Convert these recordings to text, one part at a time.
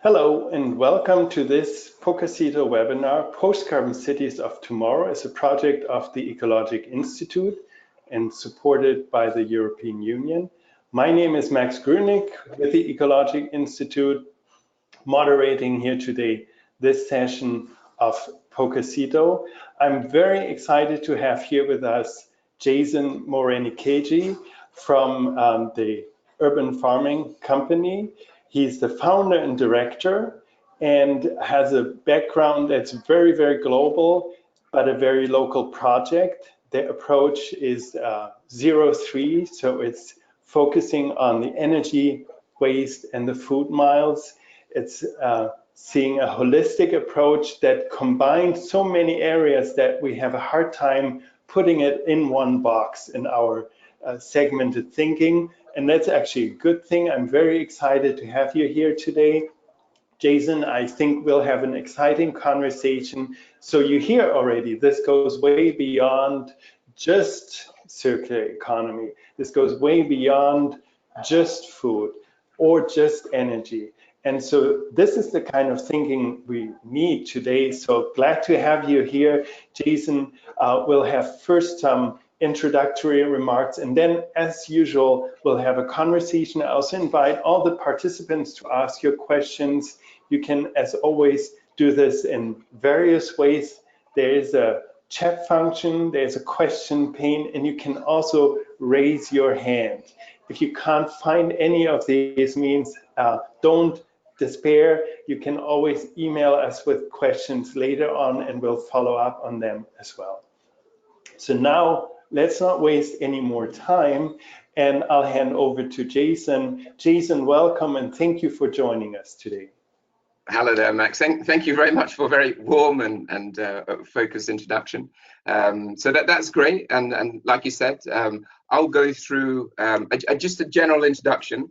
Hello and welcome to this POCACITO webinar. Post-Carbon Cities of Tomorrow is a project of the Ecologic Institute and supported by the European Union. My name is Max Grünig with the Ecologic Institute, moderating here today this session of POCACITO. I'm very excited to have here with us Jason Morenikeji from the Urban Farming Company. He's the founder and director and has a background that's very, very global, but a very local project. The approach is 0-3, so it's focusing on the energy waste and the food miles. It's seeing a holistic approach that combines so many areas that we have a hard time putting it in one box in our segmented thinking. And that's actually a good thing. I'm very excited to have you here today. Jason, I think we'll have an exciting conversation. So you hear already, this goes way beyond just circular economy. This goes way beyond just food or just energy. And so this is the kind of thinking we need today. So glad to have you here. Jason, we'll have first some introductory remarks, and then as usual, we'll have a conversation. I also invite all the participants to ask your questions. You can, as always, do this in various ways. There is a chat function, there's a question pane, and you can also raise your hand. If you can't find any of these means, don't despair. You can always email us with questions later on, and we'll follow up on them as well. So now, let's not waste any more time, and I'll hand over to Jason. Jason, welcome, and thank you for joining us today. Hello there, Max. Thank you very much for a very warm and focused introduction. So that's great. And like you said, I'll go through just a general introduction,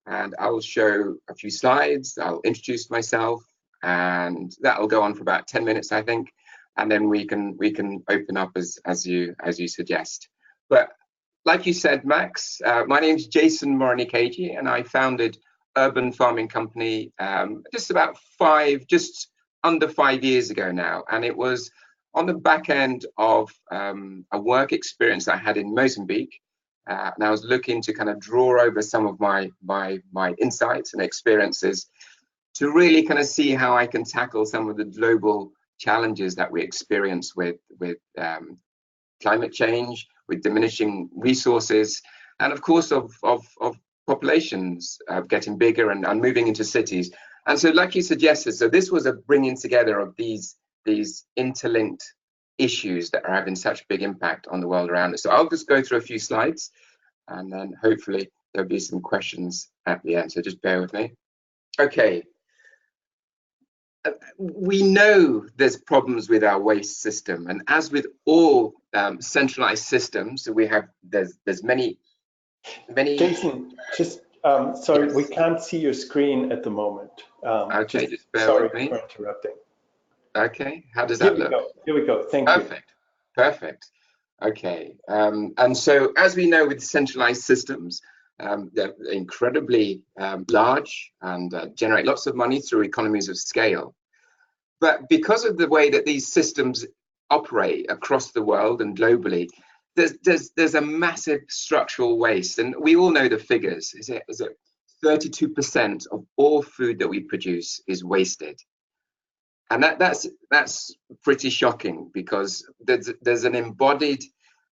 and I'll show a few slides. I'll introduce myself, and that'll go on for about 10 minutes, I think. And then we can open up as you suggest. But like you said, Max, my name's Jason Morenikeji, and I founded Urban Farming Company just under 5 years ago now, and it was on the back end of a work experience I had in Mozambique, and I was looking to kind of draw over some of my insights and experiences to really kind of see how I can tackle some of the global challenges that we experience with climate change, with diminishing resources, and of course of populations getting bigger and moving into cities. And so, like you suggested, so this was a bringing together of these interlinked issues that are having such big impact on the world around us. So I'll just go through a few slides, and then hopefully there'll be some questions at the end. So just bear with me. Okay. We know there's problems with our waste system, and as with all centralized systems, there's many. Jason, just sorry, yes. We can't see your screen at the moment. Okay, just bear with me. Sorry for interrupting. Okay, how does that look? Here we go. Thank you. Perfect. Okay, and so as we know with centralized systems, they're incredibly large and generate lots of money through economies of scale. But because of the way that these systems operate across the world and globally, there's a massive structural waste, and we all know the figures. Is it 32% of all food that we produce is wasted, and that's pretty shocking, because there's an embodied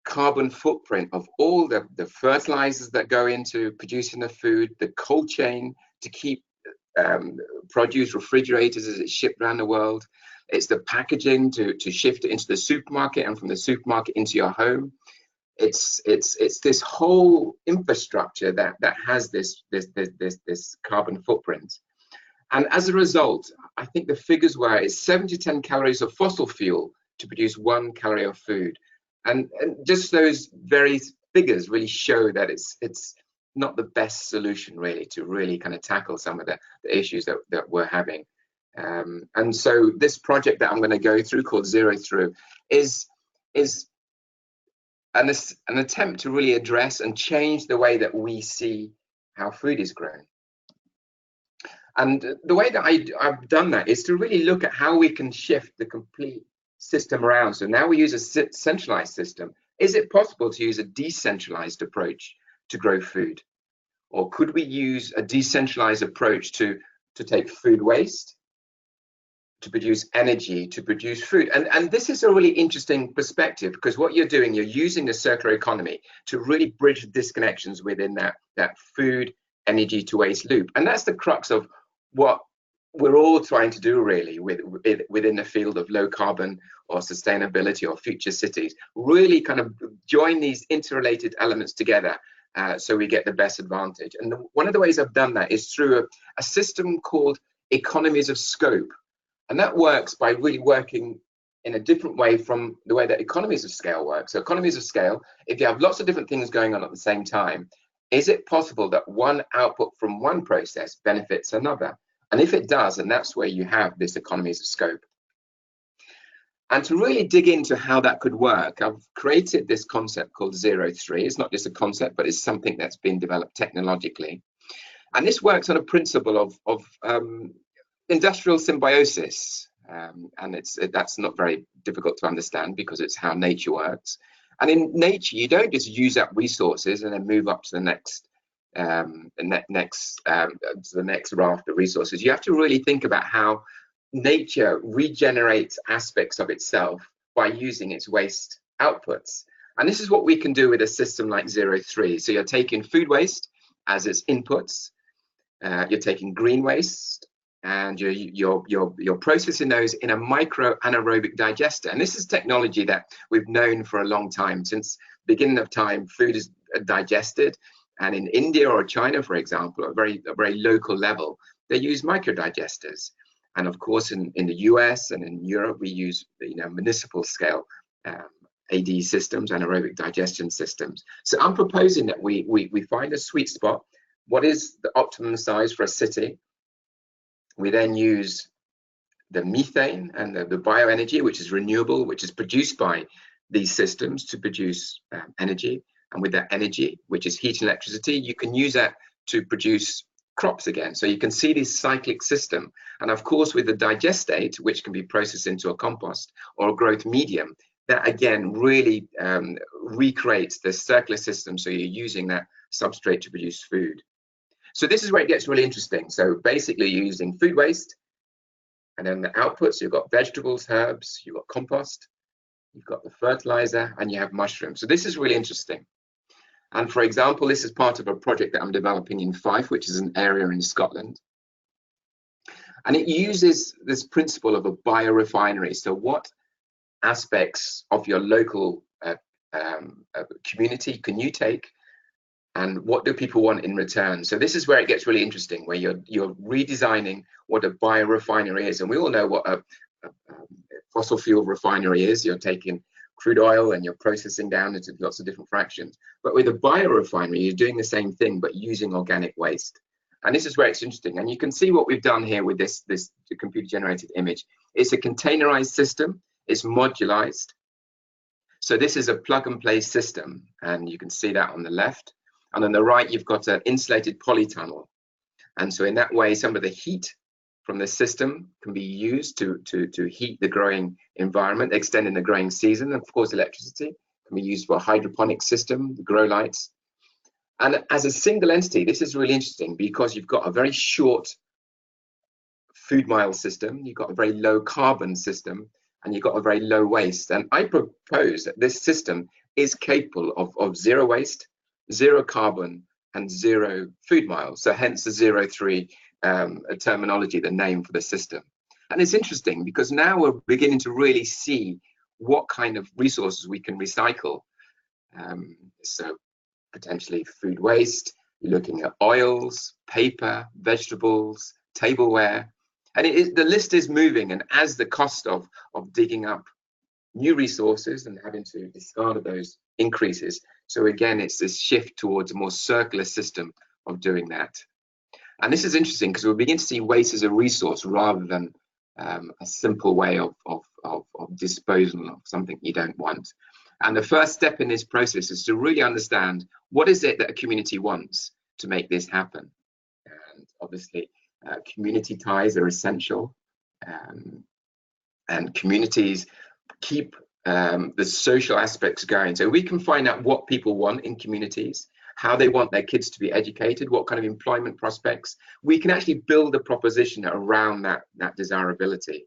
carbon footprint of all the fertilizers that go into producing the food, the cold chain to keep produce refrigerators as it's shipped around the world. It's the packaging to shift it into the supermarket, and from the supermarket into your home. It's this whole infrastructure that has this carbon footprint. And as a result, I think the figures were it's 7 to 10 calories of fossil fuel to produce 1 calorie of food. And just those very figures really show that it's not the best solution really to really kind of tackle some of the issues that we're having. And so this project that I'm going to go through, called 0-3, is an attempt to really address and change the way that we see how food is grown. And the way that I've done that is to really look at how we can shift the complete system around. So now we use a centralized system. Is it possible to use a decentralized approach to grow food? Or could we use a decentralized approach to take food waste, to produce energy, to produce food? And this is a really interesting perspective, because what you're doing, you're using the circular economy to really bridge disconnections within that food, energy to waste loop. And that's the crux of what we're all trying to do really within the field of low carbon or sustainability or future cities. Really kind of join these interrelated elements together so we get the best advantage. And one of the ways I've done that is through a system called economies of scope. And that works by really working in a different way from the way that economies of scale work. So economies of scale, if you have lots of different things going on at the same time, is it possible that one output from one process benefits another? And if it does, and that's where you have this economies of scope. And to really dig into how that could work, I've created this concept called 03. It's not just a concept, but it's something that's been developed technologically. And this works on a principle of industrial symbiosis. And that's not very difficult to understand, because it's how nature works. And in nature, you don't just use up resources and then move up to the next raft of resources. You have to really think about how nature regenerates aspects of itself by using its waste outputs. And this is what we can do with a system like 03. So you're taking food waste as its inputs, you're taking green waste, and you're processing those in a micro anaerobic digester. And this is technology that we've known for a long time. Since the beginning of time, food is digested. And in India or China, for example, at a very local level, they use micro digesters. And of course, in the US and in Europe, we use municipal scale AD systems, anaerobic digestion systems. So I'm proposing that we find a sweet spot. What is the optimum size for a city? We then use the methane and the bioenergy, which is renewable, which is produced by these systems to produce energy. And with that energy, which is heat and electricity, you can use that to produce crops again. So you can see this cyclic system. And of course, with the digestate, which can be processed into a compost or a growth medium, that again really recreates the circular system. So you're using that substrate to produce food. So this is where it gets really interesting. So basically you're using food waste, and then the outputs, you've got vegetables, herbs, you've got compost, you've got the fertilizer, and you have mushrooms. So this is really interesting. And for example, this is part of a project that I'm developing in Fife, which is an area in Scotland. And it uses this principle of a biorefinery. So what aspects of your local community can you take, and what do people want in return? So this is where it gets really interesting, where you're redesigning what a biorefinery is. And we all know what a fossil fuel refinery is. You're taking crude oil and you're processing down into lots of different fractions. But with a biorefinery, you're doing the same thing, but using organic waste. And this is where it's interesting. And you can see what we've done here with this computer-generated image. It's a containerized system. It's modularized. So this is a plug-and-play system, and you can see that on the left. And on the right, you've got an insulated polytunnel. And so in that way, some of the heat from the system can be used to heat the growing environment, extending the growing season. And of course, electricity can be used for a hydroponic system, the grow lights. And as a single entity, this is really interesting, because you've got a very short food mile system, you've got a very low carbon system, and you've got a very low waste. And I propose that this system is capable of zero waste, zero carbon, and zero food miles. So hence the 03 terminology, the name for the system. And it's interesting because now we're beginning to really see what kind of resources we can recycle. So potentially food waste, you're looking at oils, paper, vegetables, tableware, and the list is moving. And as the cost of digging up new resources and having to discard of those increases, so again, it's this shift towards a more circular system of doing that. And this is interesting because we begin to see waste as a resource rather than a simple way of disposal of something you don't want. And the first step in this process is to really understand what is it that a community wants to make this happen. And obviously, Community ties are essential, and communities keep the social aspects going. So we can find out what people want in communities, how they want their kids to be educated, what kind of employment prospects. We can actually build a proposition around that desirability.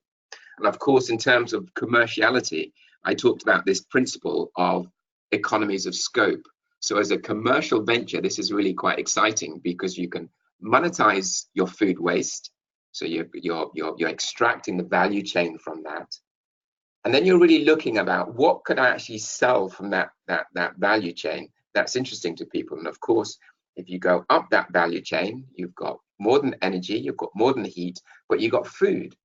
And of course, in terms of commerciality, I talked about this principle of economies of scope. So as a commercial venture, this is really quite exciting because you can monetize your food waste. So you're extracting the value chain from that. And then you're really looking about what could I actually sell from that value chain that's interesting to people. And of course, if you go up that value chain, you've got more than energy, you've got more than heat, but you've got food.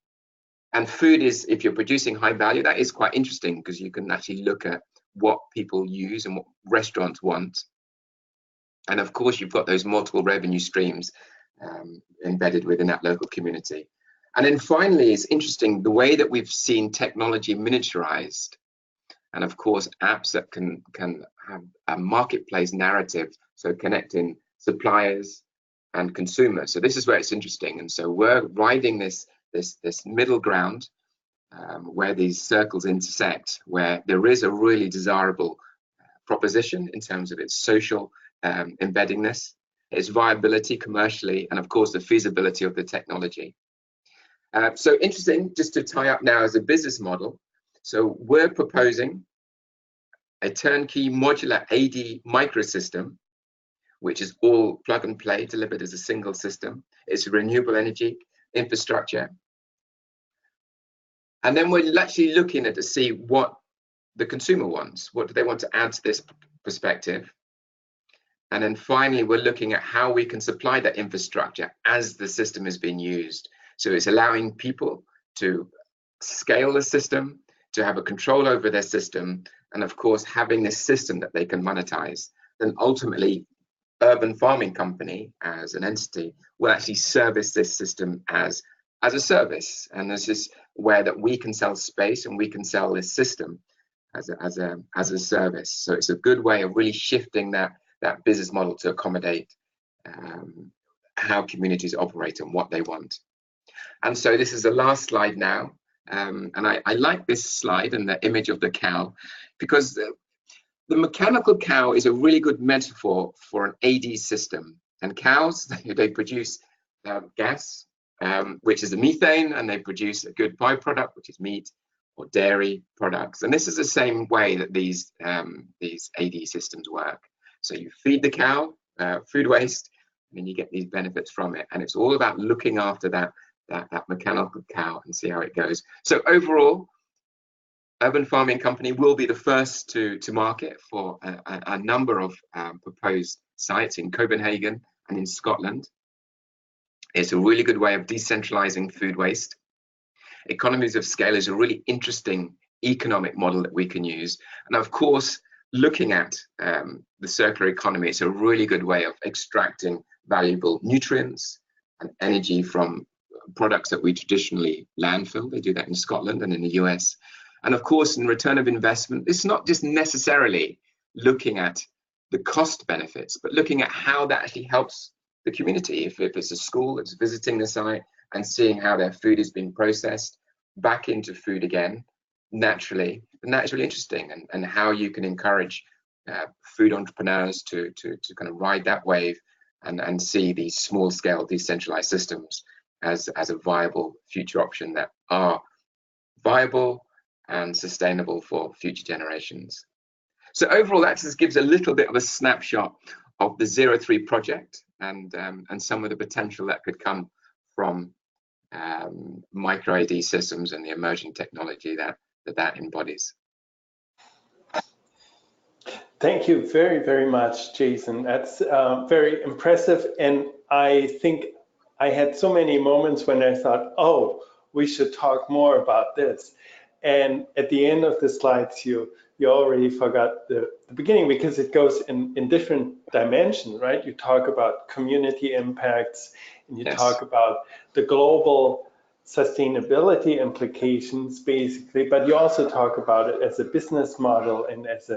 And food is, if you're producing high value, that is quite interesting because you can actually look at what people use and what restaurants want. And of course, you've got those multiple revenue streams embedded within that local community. And then finally, it's interesting the way that we've seen technology miniaturized. And of course, apps that can have a marketplace narrative, so connecting suppliers and consumers. So this is where it's interesting. And so we're riding this middle ground where these circles intersect, where there is a really desirable proposition in terms of its social embeddingness, its viability commercially, and of course the feasibility of the technology. So interesting, just to tie up now as a business model. So we're proposing a turnkey modular AD microsystem, which is all plug and play, delivered as a single system. It's a renewable energy infrastructure. And then we're actually looking at to see what the consumer wants. What do they want to add to this perspective? And then finally, we're looking at how we can supply that infrastructure as the system is being used. So it's allowing people to scale the system, to have a control over their system, and of course, having this system that they can monetize. Then ultimately, Urban Farming Company as an entity will actually service this system as a service. And this is where that we can sell space and we can sell this system as a service. So it's a good way of really shifting that business model to accommodate how communities operate and what they want. And so this is the last slide now. And I like this slide and the image of the cow, because the mechanical cow is a really good metaphor for an AD system. And cows, they produce gas, which is the methane, and they produce a good byproduct, which is meat or dairy products. And this is the same way that these AD systems work. So you feed the cow food waste, and then you get these benefits from it. And it's all about looking after that mechanical cow and see how it goes. So overall, Urban Farming Company will be the first to market for a number of proposed sites in Copenhagen and in Scotland. It's a really good way of decentralizing food waste. Economies of scale is a really interesting economic model that we can use. And of course, looking at the circular economy, it's a really good way of extracting valuable nutrients and energy from products that we traditionally landfill. They do that in Scotland and in the US. And of course, in return of investment, it's not just necessarily looking at the cost benefits, but looking at how that actually helps the community. If it's a school that's visiting the site and seeing how their food is being processed back into food again, naturally, and that's really interesting, and how you can encourage food entrepreneurs to kind of ride that wave and see these small scale decentralized systems as a viable future option that are viable and sustainable for future generations. So overall, that just gives a little bit of a snapshot of the 03 project and some of the potential that could come from micro AD systems and the emerging technology that embodies. Thank you very, very much, Jason. That's very impressive. And I think I had so many moments when I thought, oh, we should talk more about this. And at the end of the slides, you already forgot the beginning, because it goes in different dimensions, right? You talk about community impacts, and you talk about the global sustainability implications, basically, but you also talk about it as a business model and as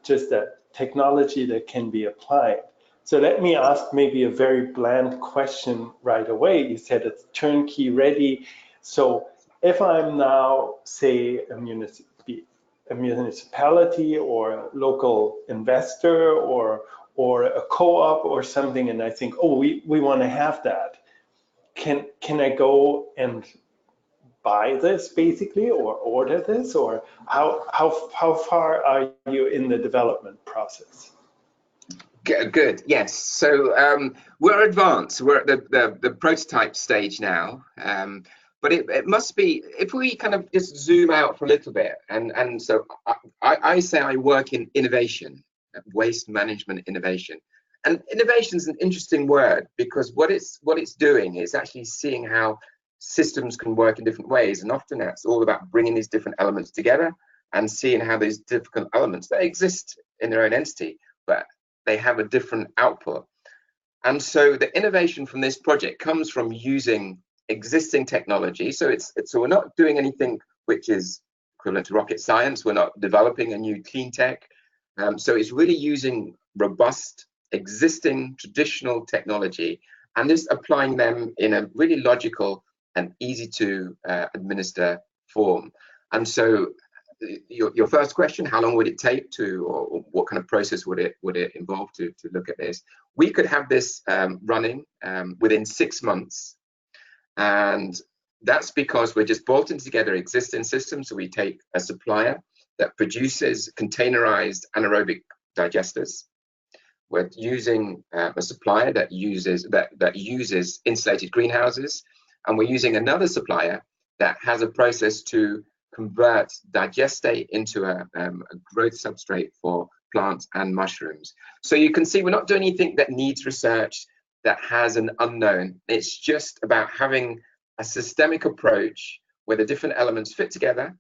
just a technology that can be applied. So let me ask maybe a very bland question right away. You said it's turnkey ready. So if I'm now, say, a municipality or a local investor or a co-op or something, and I think, oh, we want to have that. Can I go and buy this basically, or order this, or how far are you in the development process? Good. Yes. So we're advanced. We're at the prototype stage now. But it must be, if we kind of just zoom out for a little bit, and so I say I work in innovation, waste management innovation. And innovation is an interesting word because what it's doing is actually seeing how systems can work in different ways. And often that's all about bringing these different elements together and seeing how these different elements that exist in their own entity, but they have a different output. And so the innovation from this project comes from using existing technology. So so we're not doing anything which is equivalent to rocket science. We're not developing a new clean tech. So it's really using robust existing traditional technology and just applying them in a really logical and easy to administer form. And so your first question, how long would it take to, or what kind of process would it involve to look at this? We could have this running within 6 months, and that's because we're just bolting together existing systems. So we take a supplier that produces containerized anaerobic digesters. We're using a supplier that uses insulated greenhouses, and we're using another supplier that has a process to convert digestate into a growth substrate for plants and mushrooms. So you can see we're not doing anything that needs research, that has an unknown. It's just about having a systemic approach where the different elements fit together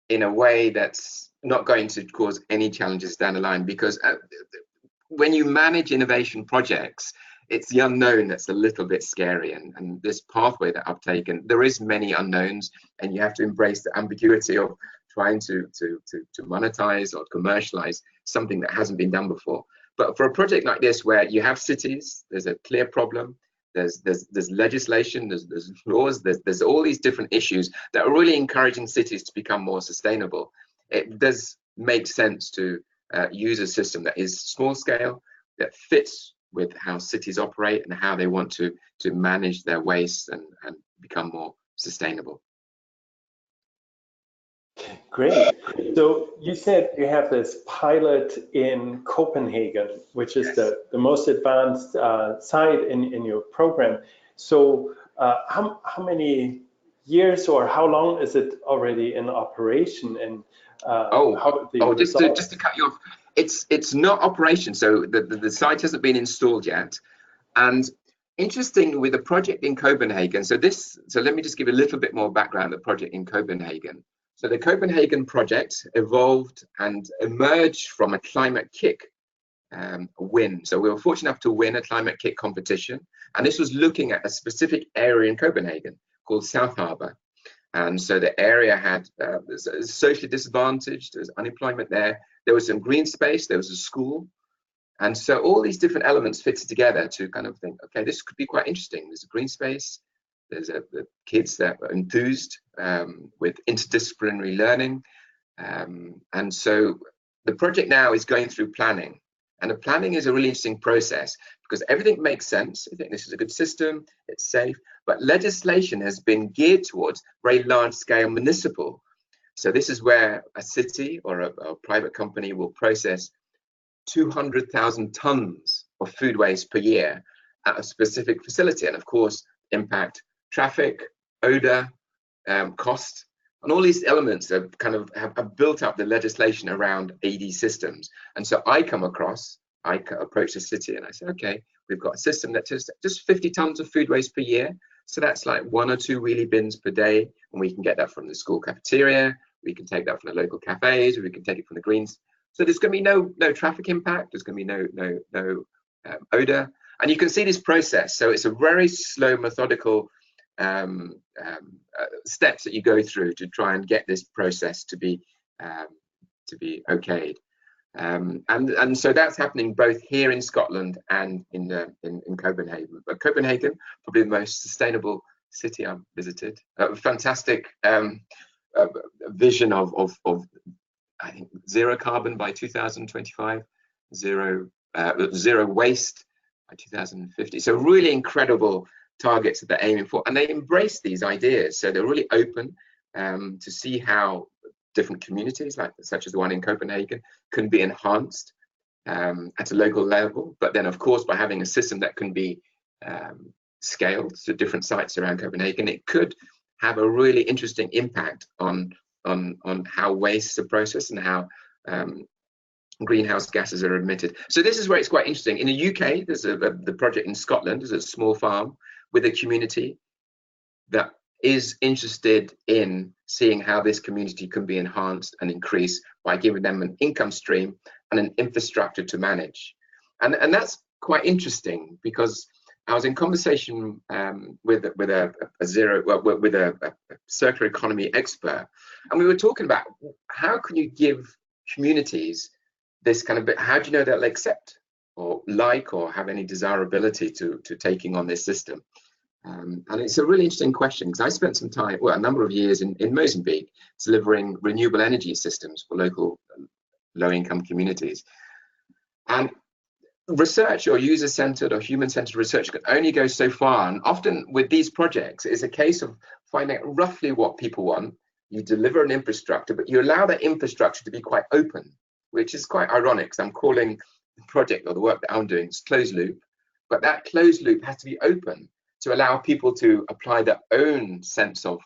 in a way that's not going to cause any challenges down the line. Because when you manage innovation projects, it's the unknown that's a little bit scary, and this pathway that I've taken, there is many unknowns, and you have to embrace the ambiguity of trying to monetize or commercialize something that hasn't been done before. But for a project like this, where you have cities, there's a clear problem, there's legislation, there's laws, there's all these different issues that are really encouraging cities to become more sustainable. It does make sense to use a system that is small scale, that fits with how cities operate and how they want to manage their waste and become more sustainable. Great. So you said you have this pilot in Copenhagen, which is Yes. the most advanced site in your program. So how many years or how long is it already in operation, and how the results? Just to cut you off, it's not operation, so the site hasn't been installed yet. And interesting with the project in Copenhagen, so let me just give a little bit more background on the project in Copenhagen. So the Copenhagen project evolved and emerged from a climate kick win. So we were fortunate enough to win a climate kick competition, and this was looking at a specific area in Copenhagen called South Harbour. And so the area had was socially disadvantaged, there was unemployment there, there was some green space, there was a school. And so all these different elements fitted together to kind of think, okay, this could be quite interesting. There's a green space, there's the kids that are enthused with interdisciplinary learning. And so the project now is going through planning. And the planning is a really interesting process because everything makes sense. I think this is a good system, it's safe, but legislation has been geared towards very large scale municipal. So this is where a city or a private company will process 200,000 tons of food waste per year at a specific facility, and of course impact traffic, odor, cost. And all these elements have have built up the legislation around AD systems. And so I approach the city and I say, okay, we've got a system that just 50 tons of food waste per year. So that's like 1 or 2 wheelie bins per day. And we can get that from the school cafeteria. We can take that from the local cafes, or we can take it from the greens. So there's going to be no traffic impact. There's going to be no odor. And you can see this process. So it's a very slow, methodical steps that you go through to try and get this process to be okayed. And so that's happening both here in Scotland and in Copenhagen. But Copenhagen, probably the most sustainable city I've visited. A fantastic vision of I think zero carbon by 2025, zero waste by 2050. So really incredible targets that they're aiming for, and they embrace these ideas. So they're really open to see how different communities, such as the one in Copenhagen, can be enhanced at a local level. But then, of course, by having a system that can be scaled to different sites around Copenhagen, it could have a really interesting impact on how wastes are processed and how greenhouse gases are emitted. So this is where it's quite interesting. In the UK, there's the project in Scotland. There's a small farm with a community that is interested in seeing how this community can be enhanced and increased by giving them an income stream and an infrastructure to manage. And that's quite interesting, because I was in conversation with a circular economy expert, and we were talking about how can you give communities this kind of bit, how do you know they'll accept or like or have any desirability to taking on this system? And it's a really interesting question, because I spent some time, well, a number of years in Mozambique, delivering renewable energy systems for local low-income communities. And research, or user-centered or human-centered research, can only go so far. And often with these projects, it's a case of finding out roughly what people want. You deliver an infrastructure, but you allow that infrastructure to be quite open, which is quite ironic, because I'm calling the project, or the work that I'm doing, is closed loop. But that closed loop has to be open to allow people to apply their own sense of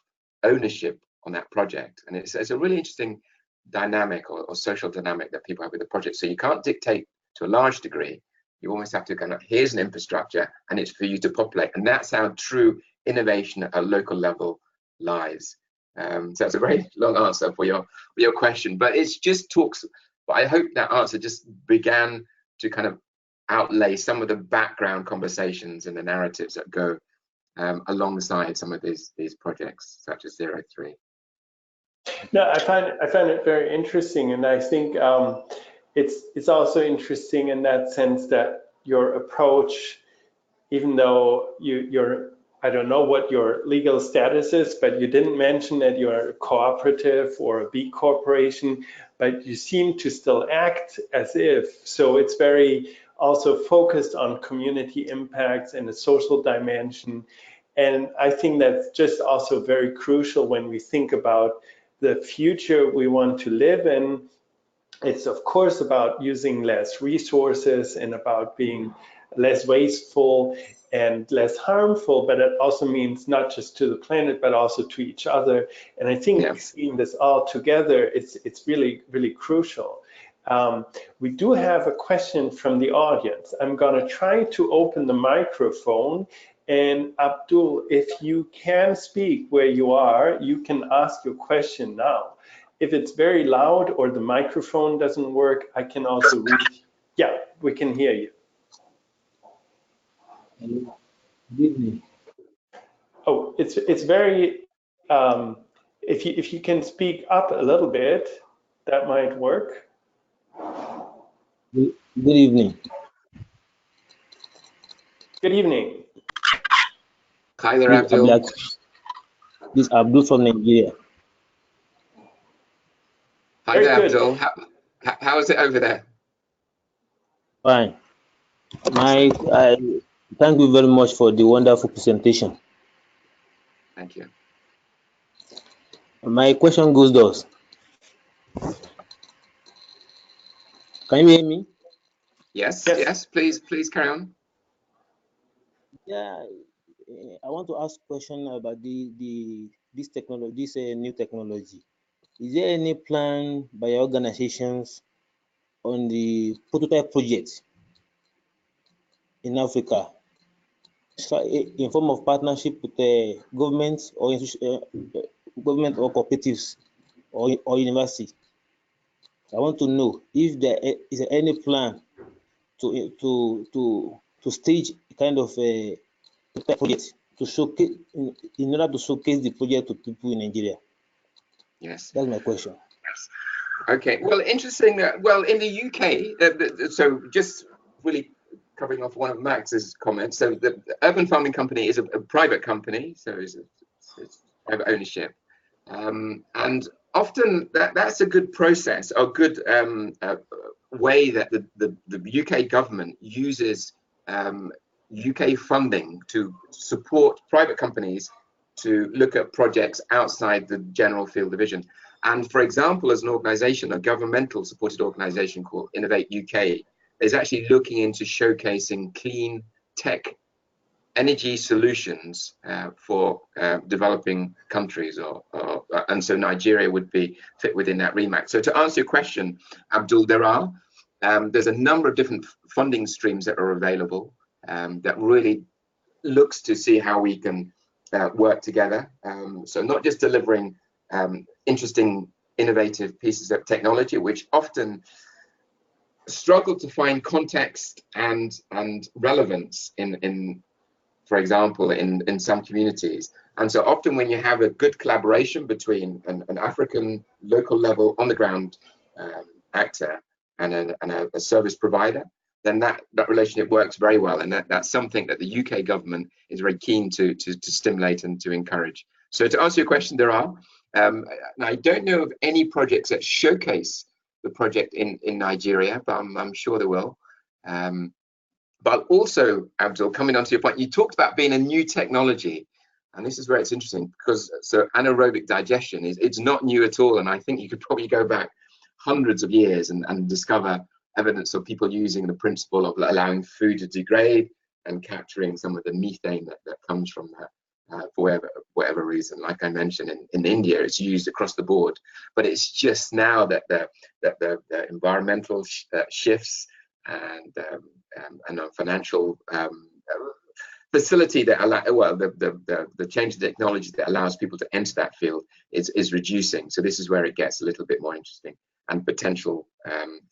ownership on that project. And it's a really interesting dynamic or social dynamic that people have with the project. So you can't dictate to a large degree. You almost have to kind of, here's an infrastructure and it's for you to populate. And that's how true innovation at a local level lies. So that's a very long answer for your question, but it's just talks. But I hope that answer just began to kind of outlay some of the background conversations and the narratives that go alongside some of these projects, such as 03. No, I find it very interesting, and I think it's also interesting in that sense that your approach, even though you're, I don't know what your legal status is, but you didn't mention that you're a cooperative or a B corporation, but you seem to still act as if. So it's very also focused on community impacts and the social dimension. And I think that's just also very crucial when we think about the future we want to live in. It's of course about using less resources and about being less wasteful and less harmful, but it also means not just to the planet, but also to each other. And I think seeing this all together, it's really, really crucial. We do have a question from the audience. I'm going to try to open the microphone. And Abdul, if you can speak where you are, you can ask your question now. If it's very loud or the microphone doesn't work, I can also reach. Yeah, we can hear you. Hello. Good evening. Oh, it's very. If you can speak up a little bit, that might work. Good evening. Good evening. Hi there, Abdul. This is Abdul from Nigeria. Hi there, Abdul. How is it over there? Fine. Thank you very much for the wonderful presentation. Thank you. My question goes thus. Can you hear me? Yes. Please carry on. Yeah, I want to ask a question about this technology, this new technology. Is there any plan by organizations on the prototype project in Africa, in form of partnership with the government or government or cooperatives or university? I want to know if there is any plan to stage kind of a project to showcase in order to showcase the project to people in Nigeria. Yes, that's my question. Okay, well, interesting. Well, in the UK, so just really covering off one of Max's comments. So the Urban Farming Company is a private company, so it's private ownership, and often that's a good process, or good way that the UK government uses UK funding to support private companies to look at projects outside the general field division. And for example, as an organization, a governmental supported organization called Innovate UK is actually looking into showcasing clean tech energy solutions for developing countries, and so Nigeria would be fit within that remit. So to answer your question, Abdul, there's a number of different funding streams that are available that really looks to see how we can work together. So not just delivering interesting, innovative pieces of technology, which often struggle to find context and relevance in for example, in some communities. And so often when you have a good collaboration between an African local level on the ground actor and a service provider, then that relationship works very well. And that's something that the UK government is very keen to stimulate and to encourage. So to answer your question, there are. And I don't know of any projects that showcase the project in Nigeria, but I'm sure there will. But also, Abdul, coming on to your point, you talked about being a new technology, and this is where it's interesting, because so anaerobic digestion it's not new at all, and I think you could probably go back hundreds of years and discover evidence of people using the principle of allowing food to degrade and capturing some of the methane that comes from that. For whatever reason, like I mentioned, in India, it's used across the board, but it's just now that the environmental shifts and a financial facility that allow, well, the change in technology that allows people to enter that field is reducing. So this is where it gets a little bit more interesting and potential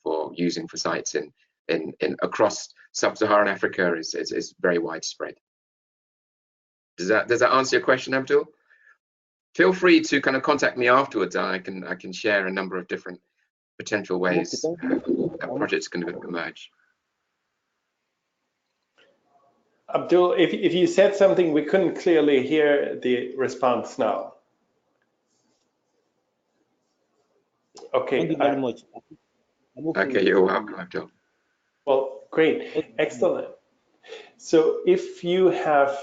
for using for sites in across sub-Saharan Africa is very widespread. Does that answer your question, Abdul? Feel free to kind of contact me afterwards. I can share a number of different potential ways that projects can emerge. Abdul, if you said something, we couldn't clearly hear the response now. Okay. Thank you very much. Okay, you're welcome, Abdul. Well, great, excellent. So if you have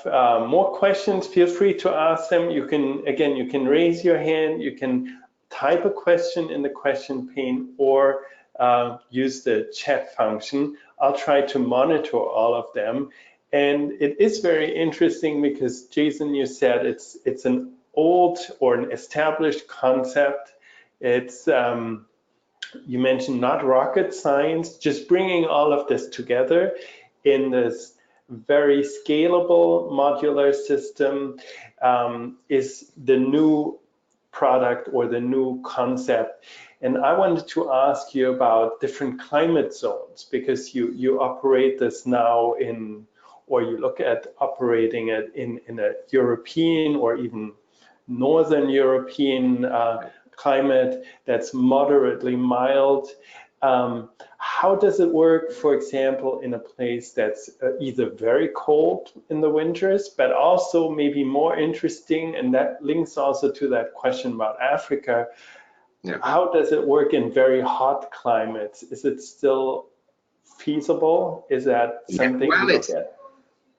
more questions, feel free to ask them. You can raise your hand, you can type a question in the question pane, or use the chat function. I'll try to monitor all of them. And it is very interesting because, Jason, you said it's an old or an established concept. It's you mentioned not rocket science, just bringing all of this together in this very scalable modular system is the new product or the new concept. And I wanted to ask you about different climate zones, because you operate this now in, or you look at operating it in a European or even Northern European climate that's moderately mild. How does it work, for example, in a place that's either very cold in the winters, but also maybe more interesting, and that links also to that question about Africa. Yeah. How does it work in very hot climates? Is it still feasible? Is that something you look at?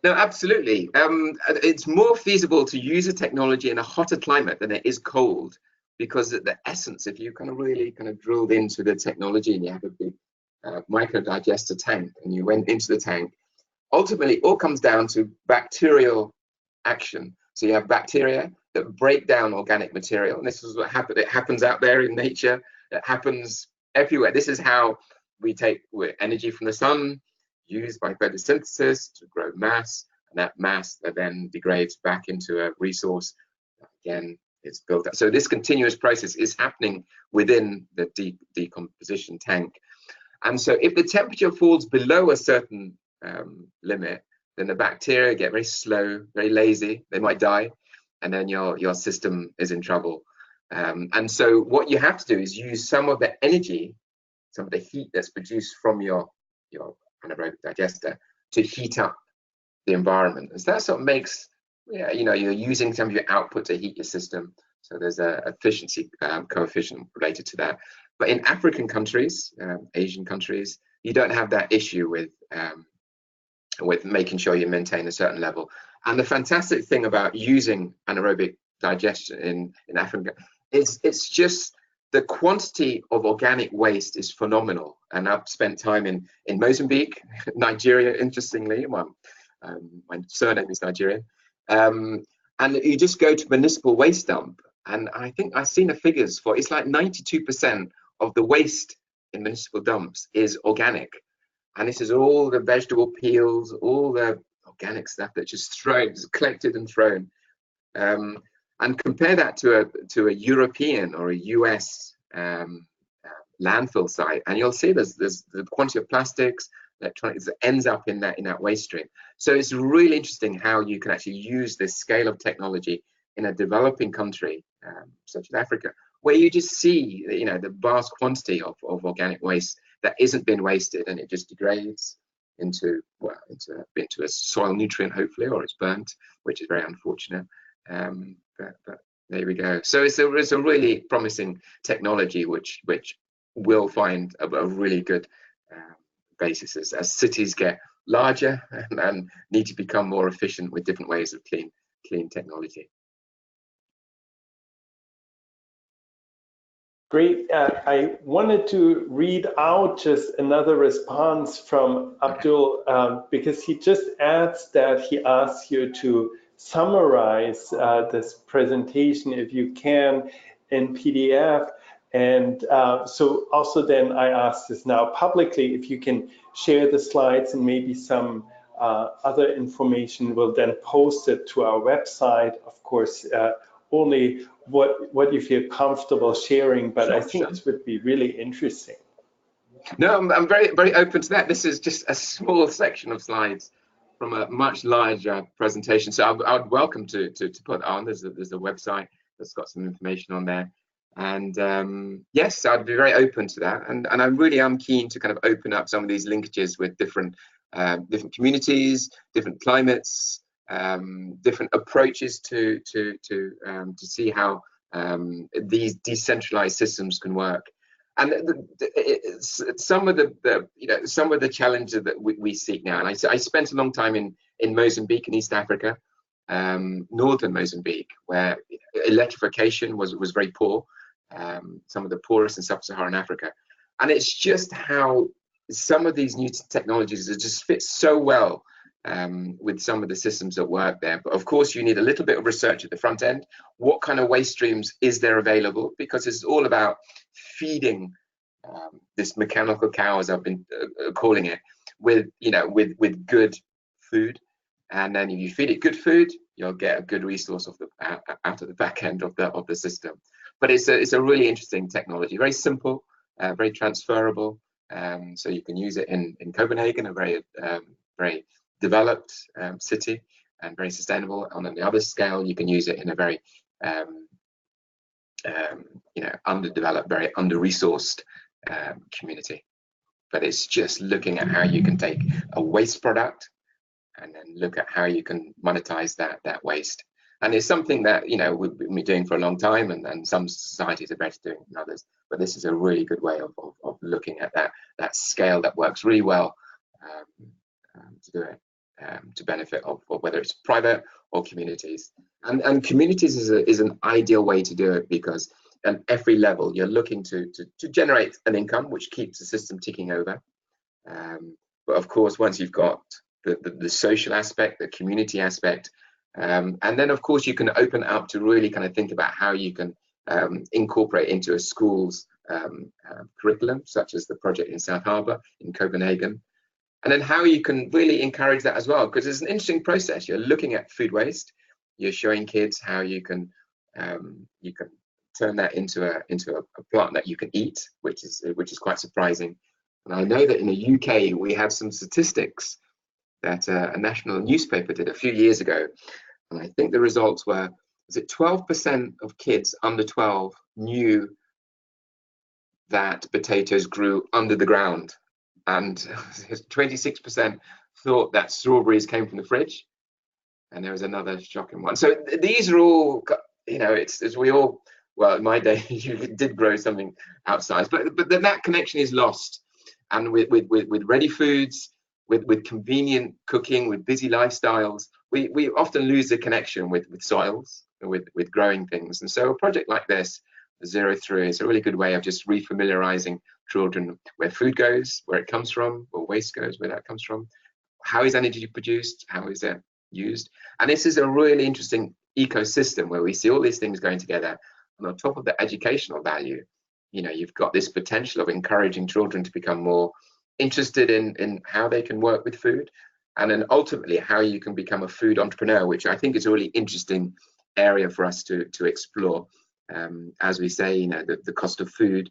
No, absolutely. It's more feasible to use a technology in a hotter climate than it is cold, because the essence, if you kind of really drilled into the technology and you have a big micro digester tank and you went into the tank, ultimately it all comes down to bacterial action. So you have bacteria that break down organic material, and this is what happens. It happens out there in nature. It happens everywhere. This is how we take energy from the sun, used by photosynthesis to grow mass, and that mass that then degrades back into a resource. Again, it's built up. So this continuous process is happening within the decomposition tank. And so if the temperature falls below a certain limit, then the bacteria get very slow, very lazy. They might die, and then your system is in trouble. And so what you have to do is use some of the energy, some of the heat that's produced from your anaerobic digester to heat up the environment. And so that sort of makes, yeah, you know, you're using some of your output to heat your system. So there's a efficiency coefficient related to that. But in African countries, Asian countries, you don't have that issue with making sure you maintain a certain level. And the fantastic thing about using anaerobic digestion in Africa is it's just the quantity of organic waste is phenomenal. And I've spent time in Mozambique, Nigeria, interestingly. My surname is Nigerian. And you just go to municipal waste dump, and I think I've seen the figures for, it's like 92% of the waste in municipal dumps is organic. And this is all the vegetable peels, all the organic stuff that's just thrown, collected and thrown. And compare that to a European or a US landfill site, and you'll see there's the quantity of plastics, electronics that ends up in that waste stream. So it's really interesting how you can actually use this scale of technology in a developing country such as Africa, where you just see, you know, the vast quantity of organic waste that isn't being wasted, and it just degrades into a soil nutrient, hopefully, or it's burnt, which is very unfortunate. But there we go. So it's a really promising technology which will find a really good basis as cities get larger and need to become more efficient with different ways of clean technology. Great. I wanted to read out just another response from Abdul, because he just adds that he asks you to summarize this presentation, if you can, in PDF. And so also then I ask this now publicly, if you can share the slides and maybe some other information, we'll then post it to our website. Of course, only what you feel comfortable sharing, but I think this would be really interesting. No, I'm very, very open to that. This is just a small section of slides from a much larger presentation. So I would welcome to put on. There's a website that's got some information on there. And yes, I'd be very open to that. And I really am keen to kind of open up some of these linkages with different communities, different climates, different approaches to see how these decentralized systems can work. And some of the challenges that we seek now. And I spent a long time in Mozambique in East Africa, northern Mozambique, where electrification was very poor, some of the poorest in sub-Saharan Africa. And it's just how some of these new technologies just fit so well with some of the systems that work there. But of course, you need a little bit of research at the front end. What kind of waste streams is there available? Because it's all about feeding this mechanical cow, as I've been calling it, with good food. And then if you feed it good food, you'll get a good resource out of the back end of the system. But it's a really interesting technology, very simple, very transferable. So you can use it in Copenhagen, a very developed city and very sustainable. And on the other scale, you can use it in a very underdeveloped, very under-resourced community. But it's just looking at how you can take a waste product and then look at how you can monetize that waste. And it's something that we've been doing for a long time, and some societies are better doing than others. But this is a really good way of looking at that scale that works really well to do it, to benefit of whether it's private or communities. And communities is an ideal way to do it, because at every level you're looking to generate an income which keeps the system ticking over. But of course, once you've got the social aspect, the community aspect, and then of course you can open up to really kind of think about how you can incorporate into a school's curriculum, such as the project in South Harbour in Copenhagen. And then how you can really encourage that as well, because it's an interesting process. You're looking at food waste, you're showing kids how you can turn that into a plant that you can eat, which is quite surprising. And I know that in the UK we have some statistics that a national newspaper did a few years ago, and I think the results were is it 12% of kids under 12 knew that potatoes grew under the ground, and 26% thought that strawberries came from the fridge, and there was another shocking one. So these are all, you know, it's as we all, well, in my day you did grow something outside, but then that connection is lost. And with ready foods, with convenient cooking, with busy lifestyles, we often lose the connection with soils, with growing things. And so a project like this, 0-3, is a really good way of just refamiliarizing children where food goes, where it comes from, or waste goes, where that comes from. How is energy produced? How is it used? And this is a really interesting ecosystem where we see all these things going together. And on top of the educational value, you know, you've got this potential of encouraging children to become more interested in how they can work with food, and then ultimately how you can become a food entrepreneur, which I think is a really interesting area for us to explore. As we say, you know, the cost of food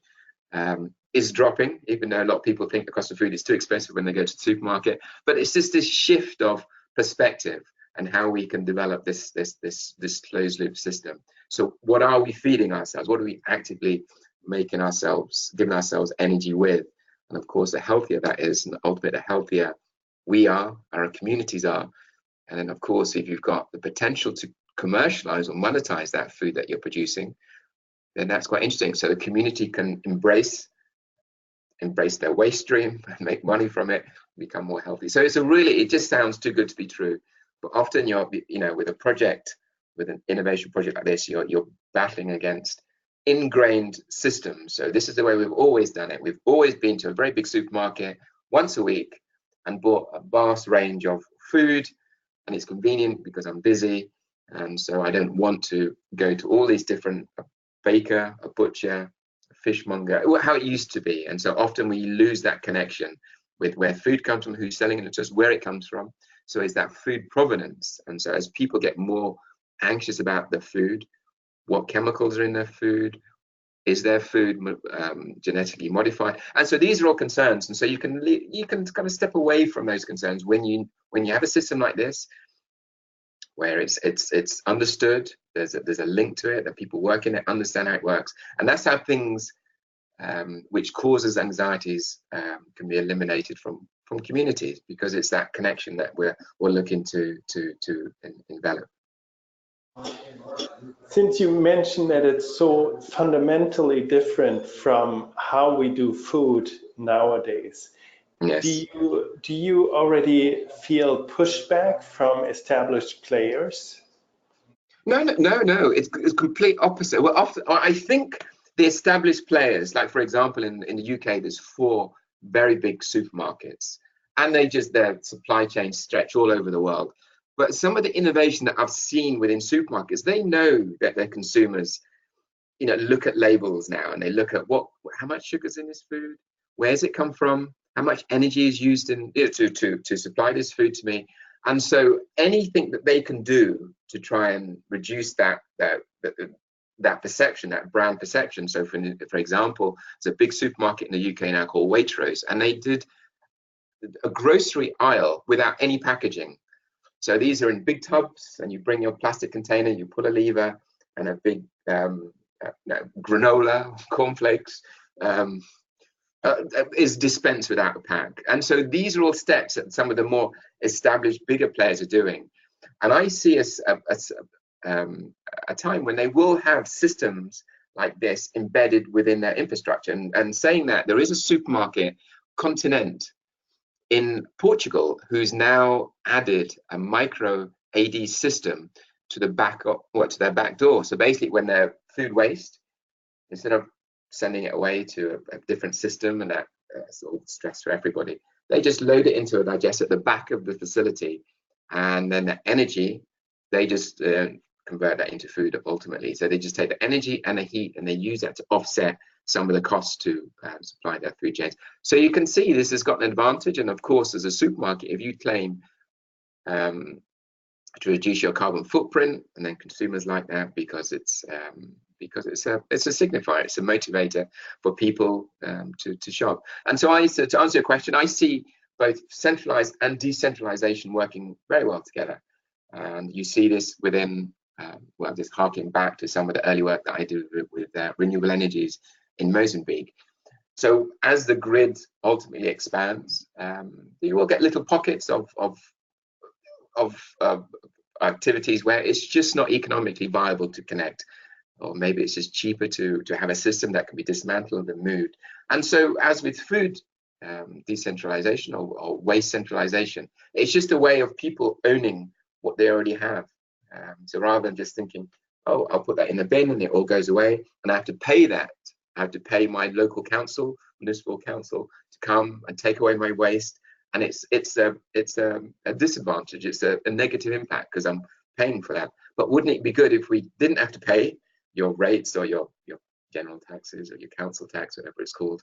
is dropping, even though a lot of people think the cost of food is too expensive when they go to the supermarket. But it's just this shift of perspective and how we can develop this closed loop system. So what are we feeding ourselves? What are we actively making ourselves, giving ourselves energy with? And of course, the healthier that is, and ultimately the healthier we are, our communities are. And then of course, if you've got the potential to commercialize or monetize that food that you're producing, then that's quite interesting. So the community can embrace their waste stream and make money from it, become more healthy. So it's a really, it just sounds too good to be true. But often you're, you know, with a project, with an innovation project like this, you're battling against ingrained systems. So this is the way we've always done it. We've always been to a very big supermarket once a week and bought a vast range of food, and it's convenient because I'm busy, and so I don't want to go to all these different, a baker, a butcher, a fishmonger, how it used to be. And so often we lose that connection with where food comes from, who's selling it, and just where it comes from. So it's that food provenance. And so as people get more anxious about the food, what chemicals are in their food, is their food genetically modified? And so these are all concerns. And so you can kind of step away from those concerns when you have a system like this, where it's understood, there's a link to it, that people work in it, understand how it works. And that's how things which causes anxieties can be eliminated from communities, because it's that connection that we're looking to envelop. Since you mentioned that it's so fundamentally different from how we do food nowadays, yes. Do you already feel pushback from established players? No. It's complete opposite. Well, often I think the established players, like for example in the UK, there's 4 very big supermarkets, and their supply chains stretch all over the world. But some of the innovation that I've seen within supermarkets, they know that their consumers, you know, look at labels now, and they look at how much sugar's in this food, where's it come from, how much energy is used in to supply this food to me. And so anything that they can do to try and reduce that perception, that brand perception. So for example, there's a big supermarket in the UK now called Waitrose, and they did a grocery aisle without any packaging. So these are in big tubs, and you bring your plastic container, you pull a lever, and a big granola, cornflakes is dispensed without a pack. And so these are all steps that some of the more established, bigger players are doing. And I see a time when they will have systems like this embedded within their infrastructure. And saying that, there is a supermarket, Continent, in Portugal, who's now added a micro AD system to their back door. So basically, when they're food waste, instead of sending it away to a different system, and that's all stress for everybody, they just load it into a digester at the back of the facility, and then the energy, they just convert that into food ultimately. So they just take the energy and the heat, and they use that to offset some of the costs to supply their food chains. So you can see this has got an advantage. And of course, as a supermarket, if you claim to reduce your carbon footprint, and then consumers like that because it's a signifier, it's a motivator for people to shop. And so to answer your question, I see both centralized and decentralization working very well together. And you see this within well, just harking back to some of the early work that I did with renewable energies in Mozambique. So as the grid ultimately expands, you will get little pockets of activities where it's just not economically viable to connect, or maybe it's just cheaper to have a system that can be dismantled and moved. And so, as with food decentralization or waste centralization, it's just a way of people owning what they already have. So rather than just thinking, oh, I'll put that in the bin and it all goes away, and I have to pay that. I have to pay my local council, municipal council, to come and take away my waste, and it's a disadvantage. It's a negative impact because I'm paying for that. But wouldn't it be good if we didn't have to pay your rates or your general taxes or your council tax, whatever it's called?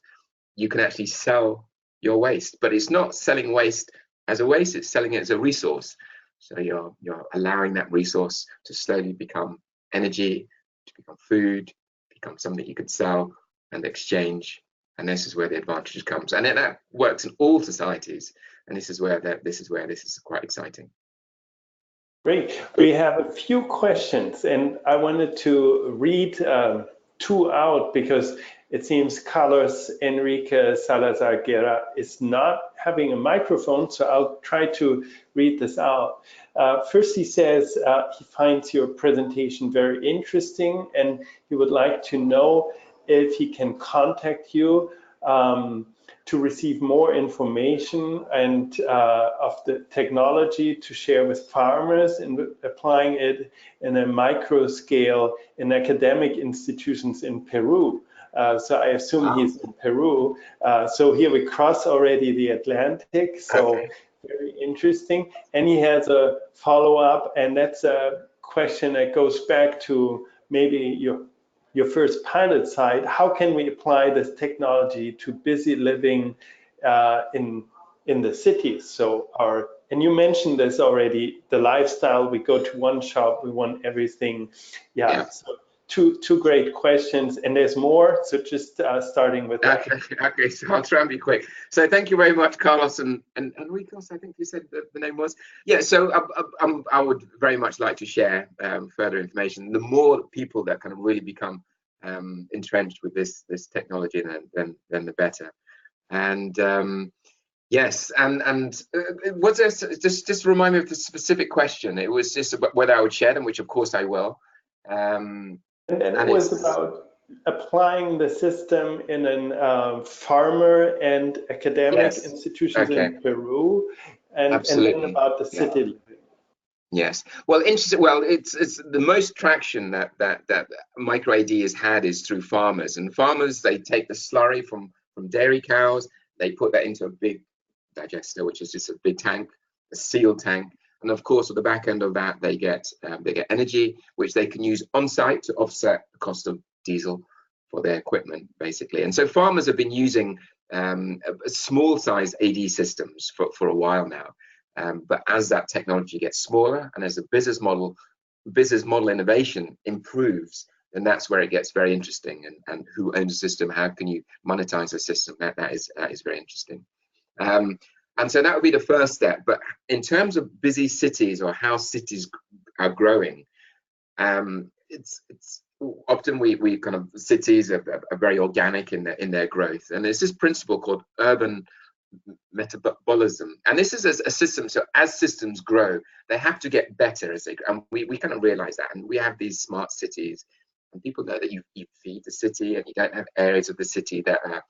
You can actually sell your waste, but it's not selling waste as a waste, it's selling it as a resource. So you're allowing that resource to slowly become energy, to become food, become something that you could sell and exchange. And this is where the advantage comes. And that works in all societies. And this is where this is quite exciting. Great. We have a few questions, and I wanted to read two out because it seems Carlos Enrique Salazar Guerra is not having a microphone, so I'll try to read this out. First, he says he finds your presentation very interesting, and he would like to know if he can contact you to receive more information and of the technology to share with farmers and applying it in a micro scale in academic institutions in Peru. So I assume he's in Peru. So here we cross already the Atlantic. So okay. Very interesting. And he has a follow-up, and that's a question that goes back to maybe your first pilot site. How can we apply this technology to busy living in the cities? So and you mentioned this already, the lifestyle, we go to one shop, we want everything. Yeah. So two great questions, and there's more, so just starting with that. Okay, so I'll try and be quick. So thank you very much, Carlos and Enriquez, I think you said the name was. Yeah, so I would very much like to share further information. The more people that kind of really become entrenched with this technology, then the better. And yes, and was there, just remind me of the specific question. It was just about whether I would share them, which of course I will. And it was about applying the system in a farmer and academic institutions in Peru, and then about the city living. Yes. Well, interesting. Well, it's the most traction that microAD has had is through farmers, and farmers, they take the slurry from dairy cows, they put that into a big digester, which is just a big tank, a sealed tank. And of course, at the back end of that, they get energy, which they can use on site to offset the cost of diesel for their equipment, basically. And so farmers have been using small size AD systems for a while now. But as that technology gets smaller and as the business model innovation improves, then that's where it gets very interesting. And who owns the system? How can you monetize the system? That is very interesting. And so that would be the first step. But in terms of busy cities or how cities are growing, it's often we kind of cities are very organic in their growth. And there's this principle called urban metabolism, and this is a system. So as systems grow, they have to get better as they grow, and we kind of realize that. And we have these smart cities, and people know that you feed the city, and you don't have areas of the city that are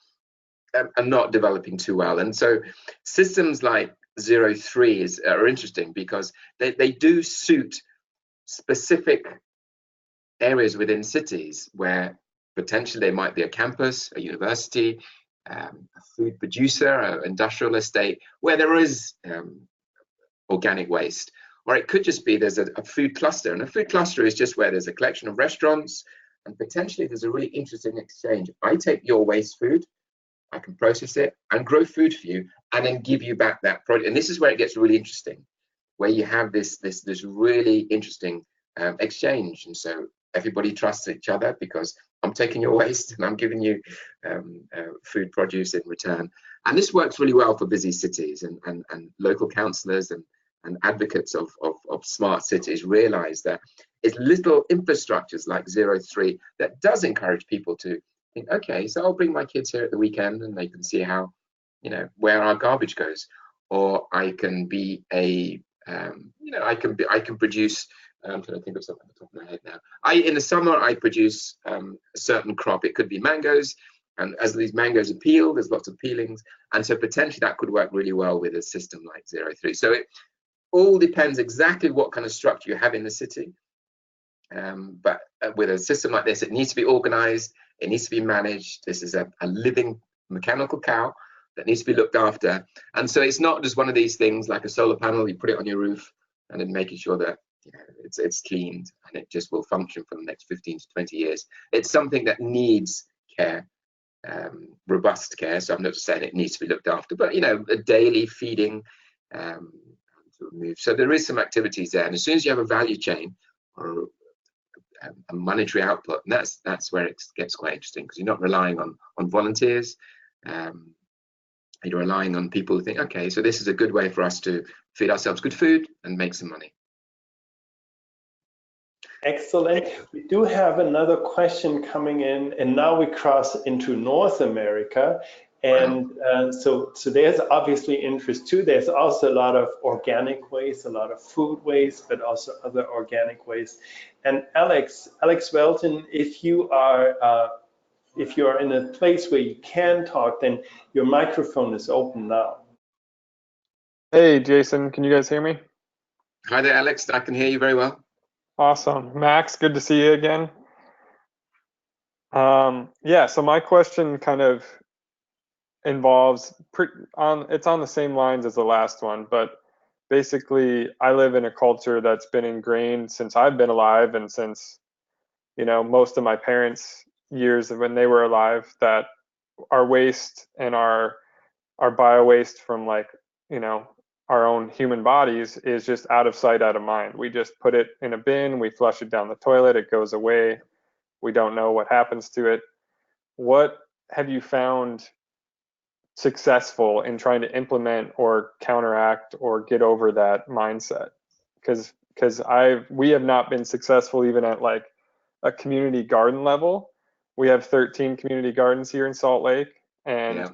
not developing too well. And so systems like 03 are interesting because they do suit specific areas within cities where potentially there might be a campus, a university, a food producer, an industrial estate where there is organic waste. Or it could just be there's a food cluster, and a food cluster is just where there's a collection of restaurants, and potentially there's a really interesting exchange. I take your waste food, I can process it and grow food for you, and then give you back that product. And this is where it gets really interesting, where you have this really interesting exchange. And so everybody trusts each other because I'm taking your waste and I'm giving you food produce in return. And this works really well for busy cities, and local councillors and advocates of smart cities realize that it's little infrastructures like 03 that does encourage people to think, okay, so I'll bring my kids here at the weekend and they can see how, you know, where our garbage goes. Or I can be a, you know, I can produce, I'm trying to think of something off the top of my head now. In the summer, I produce a certain crop. It could be mangoes. And as these mangoes are peeled, there's lots of peelings. And so potentially that could work really well with a system like 03. So it all depends exactly what kind of structure you have in the city. But with a system like this, it needs to be organized. It needs to be managed. This is a living mechanical cow that needs to be looked after. And so it's not just one of these things like a solar panel, you put it on your roof and then making sure that, you know, it's cleaned and it just will function for the next 15 to 20 years. It's something that needs care. Robust care, so I'm not just saying it needs to be looked after, but you know, a daily feeding so there is some activities there, and as soon as you have a value chain or a monetary output, and that's where it gets quite interesting, because you're not relying on volunteers, you're relying on people who think, okay, so this is a good way for us to feed ourselves good food and make some money. Excellent. We do have another question coming in, and now we cross into North America. And so there's obviously interest too. There's also a lot of organic waste, a lot of food waste, but also other organic waste. And Alex Welton, if you are in a place where you can talk, then your microphone is open now. Hey, Jason, can you guys hear me? Hi there, Alex. I can hear you very well. Awesome. Max, good to see you again. Yeah, so my question kind of involves, it's on the same lines as the last one, but basically I live in a culture that's been ingrained since I've been alive and since, you know, most of my parents' years when they were alive, that our waste and our bio waste from, like, you know, our own human bodies is just out of sight, out of mind. We just put it in a bin, we flush it down the toilet, it goes away. We don't know what happens to it. What have you found successful in trying to implement or counteract or get over that mindset? Because we have not been successful even at like a community garden level. We have 13 community gardens here in Salt Lake, and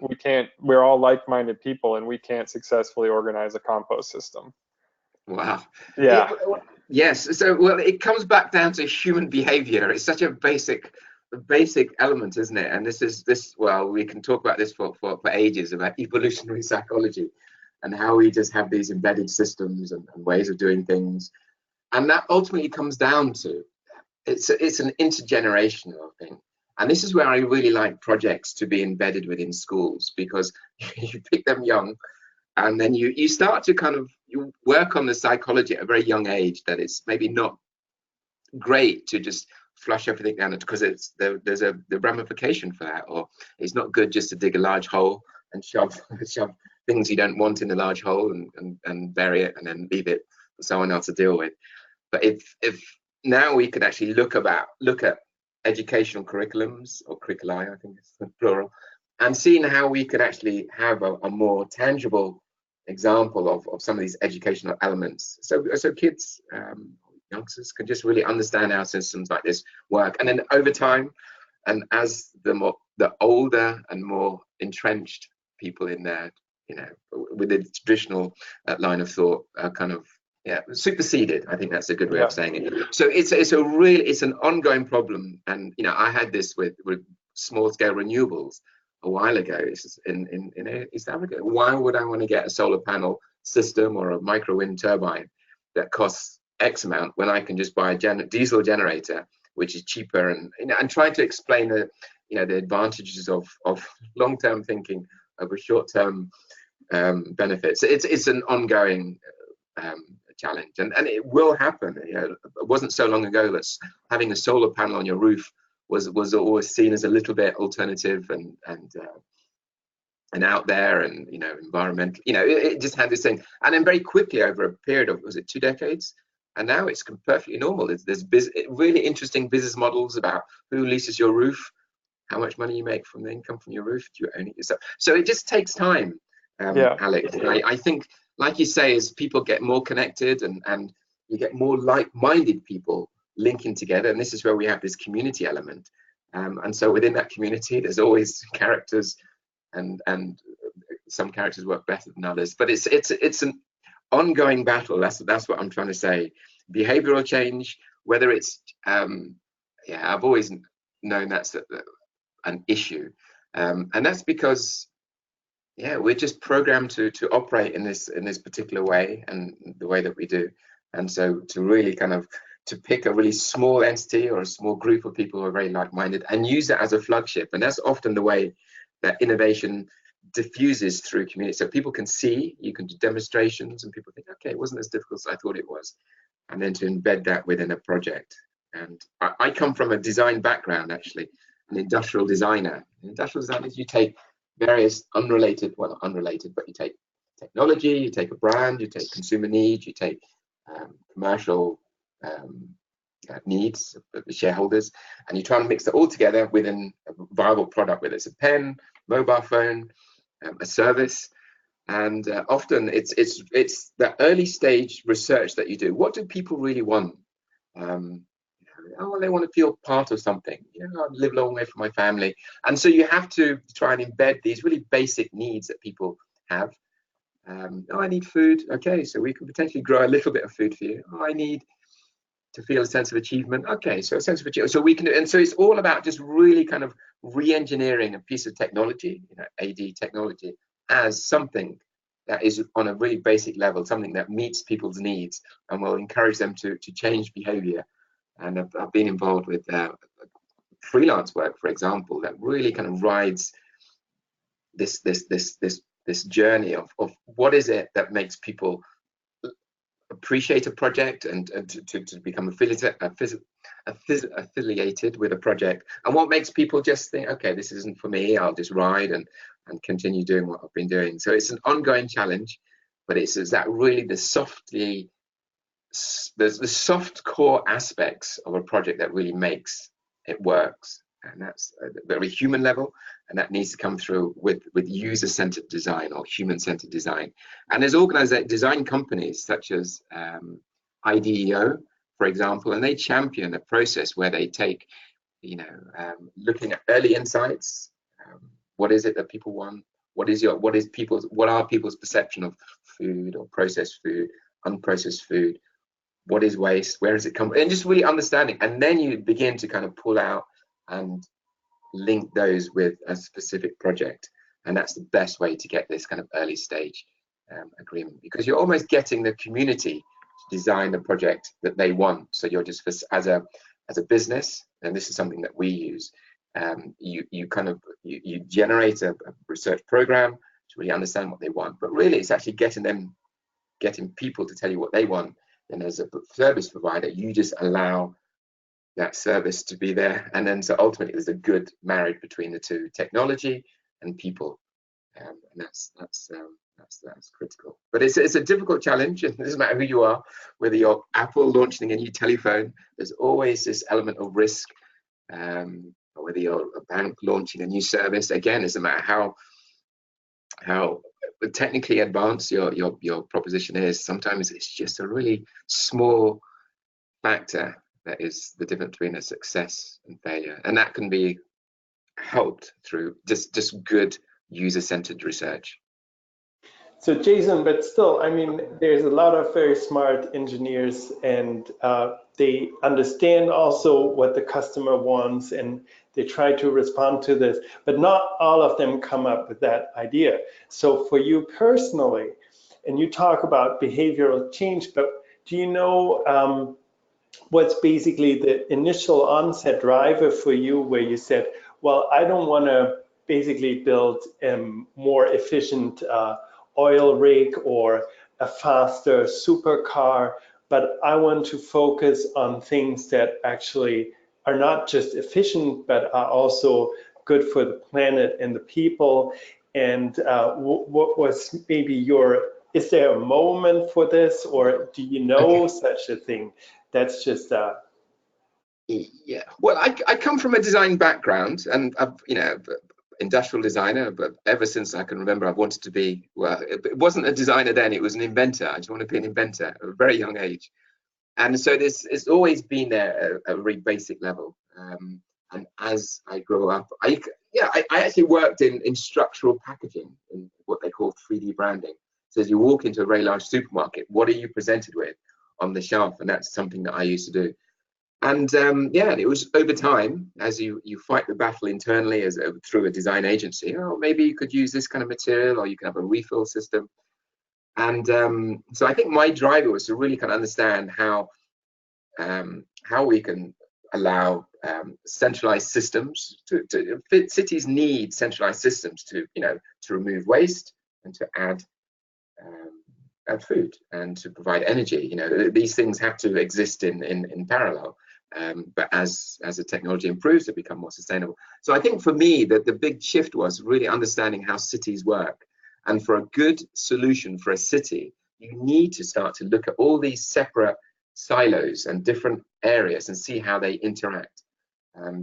we're all like-minded people, and we can't successfully organize a compost system. Wow. Yeah. Yes. So, well, it comes back down to human behavior. It's such a basic element, isn't it? And well, we can talk about this for ages, about evolutionary psychology and how we just have these embedded systems and ways of doing things. And that ultimately comes down to, it's an intergenerational thing. And this is where I really like projects to be embedded within schools, because you pick them young, and then you start to kind of, you work on the psychology at a very young age, that it's maybe not great to just flush everything down, because there's the ramification for that, or it's not good just to dig a large hole and shove things you don't want in the large hole and bury it and then leave it for someone else to deal with. But if now we could actually look at educational curriculums, or curriculi, I think it's the plural, and seeing how we could actually have a more tangible example of some of these educational elements, so kids, youngsters can just really understand how systems like this work. And then over time, and as the older and more entrenched people in there, you know, with the traditional line of thought, kind of superseded. I think that's a good way of saying it. So it's an ongoing problem. And you know, I had this with small scale renewables a while ago. It's in East Africa. Why would I want to get a solar panel system or a micro wind turbine that costs X amount when I can just buy a diesel generator, which is cheaper? And you know, and trying to explain the advantages of long-term thinking over short-term benefits. It's an ongoing challenge, and it will happen. You know, it wasn't so long ago that having a solar panel on your roof was always seen as a little bit alternative and out there, and you know, environmental. You know, it just had this thing, and then very quickly, over a period of, was it 2 decades, and now it's perfectly normal. There's really interesting business models about who leases your roof, how much money you make from the income from your roof, do you own it yourself? So it just takes time, Alex. I think, like you say, as people get more connected and you get more like-minded people linking together, and this is where we have this community element. And so within that community, there's always characters, and some characters work better than others. But it's an ongoing battle. That's what I'm trying to say. Behavioral change, whether it's I've always known that's an issue, and that's because we're just programmed to operate in this particular way, and the way that we do. And so to really kind of to pick a really small entity or a small group of people who are very like-minded and use that as a flagship, and that's often the way that innovation diffuses through community. So people can see, you can do demonstrations, and people think, okay, it wasn't as difficult as I thought it was, and then to embed that within a project. And I come from a design background, actually, an industrial designer. Industrial designers, you take various unrelated, well, not unrelated, but you take technology, you take a brand, you take consumer needs, you take commercial needs of the shareholders, and you try and mix it all together within a viable product, whether it's a pen, mobile phone, a service. And often it's the early stage research that you do. What do people really want? Well, they want to feel part of something. I live a long way from my family, and so you have to try and embed these really basic needs that people have. I need food. Okay, so we can potentially grow a little bit of food for you. I need to feel a sense of achievement. Okay, so a sense of achievement. So we can, and so it's all about just really kind of re-engineering a piece of technology, AD technology, as something that is on a really basic level, something that meets people's needs and will encourage them to change behavior. And I've been involved with freelance work, for example, that really kind of rides this journey of what is it that makes people appreciate a project and to become affiliated with a project, and what makes people just think, okay, this isn't for me, I'll just ride and continue doing what I've been doing. So it's an ongoing challenge, but it's that really the soft core aspects of a project that really makes it works, and that's a very human level, and that needs to come through with user-centered design or human-centered design. And there's design companies such as IDEO, for example, and they champion a process where they take, looking at early insights. What is it that people want? What are people's perception of food or processed food, unprocessed food? What is waste? Where does it come from? And just really understanding, and then you begin to kind of pull out and link those with a specific project. And that's the best way to get this kind of early stage agreement, because you're almost getting the community to design the project that they want. So you're just, as a business, and this is something that we use, you generate a research program to really understand what they want, but really it's actually getting people to tell you what they want. And as a service provider, you just allow that service to be there, and then so ultimately there's a good marriage between the two, technology and people, and that's critical. But it's a difficult challenge, and it doesn't matter who you are, whether you're Apple launching a new telephone, there's always this element of risk, or whether you're a bank launching a new service. Again, it doesn't matter how technically advanced your proposition is, sometimes it's just a really small factor that is the difference between a success and failure, and that can be helped through just good user-centered research. So Jason, but still, I mean, there's a lot of very smart engineers, and they understand also what the customer wants, and they try to respond to this, but not all of them come up with that idea. So for you personally, and you talk about behavioral change, but do you know what's basically the initial onset driver for you, where you said, well, I don't want to basically build a more efficient oil rig or a faster supercar, but I want to focus on things that actually are not just efficient, but are also good for the planet and the people. And what was maybe is there a moment for this, or do you know such a thing? That's just yeah. Well, I come from a design background, and I've industrial designer, but ever since I can remember, I've wanted to be, well, it wasn't a designer then, it was an inventor. I just want to be an inventor at a very young age. And so it's always been there at a very basic level. And as I grow up, I actually worked in structural packaging, in what they call 3D branding. So as you walk into a very large supermarket, what are you presented with on the shelf? And that's something that I used to do. And yeah, it was over time, as you fight the battle internally through a design agency. Oh, maybe you could use this kind of material, or you can have a refill system. And so I think my driver was to really kind of understand how we can allow centralized systems to fit. Cities need centralized systems to remove waste and to add food and to provide energy. These things have to exist in parallel. But as the technology improves, they become more sustainable. So I think for me, that the big shift was really understanding how cities work. And for a good solution for a city, you need to start to look at all these separate silos and different areas and see how they interact.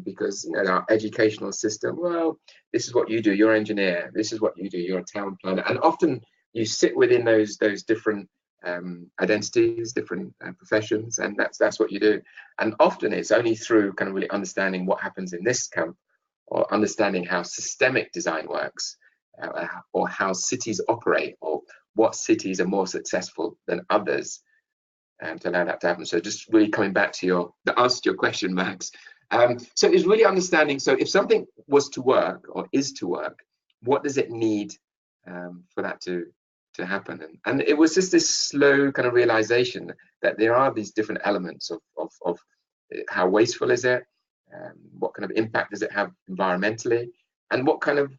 Because our educational system, well, this is what you do, you're an engineer, this is what you do, you're a town planner. And often you sit within those different identities, different professions, and that's what you do. And often it's only through kind of really understanding what happens in this camp, or understanding how systemic design works, or how cities operate, or what cities are more successful than others, to allow that to happen. So just really coming back to the answer to your question, Max. So it's really understanding, so if something was to work or is to work, what does it need for that to happen? And it was just this slow kind of realization that there are these different elements of how wasteful is it, what kind of impact does it have environmentally, and what kind of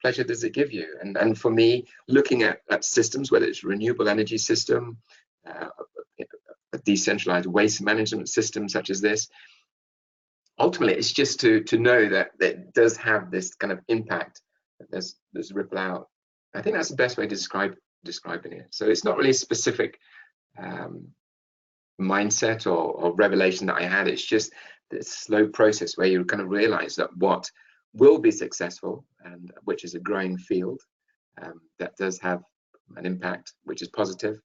pleasure does it give you? And for me, looking at systems, whether it's renewable energy system, a decentralized waste management system such as this, ultimately it's just to know that it does have this kind of impact, that there's ripple out. I think that's the best way to describing it. So it's not really a specific mindset or revelation that I had. It's just this slow process where you kind of realize that what will be successful, and which is a growing field, that does have an impact which is positive.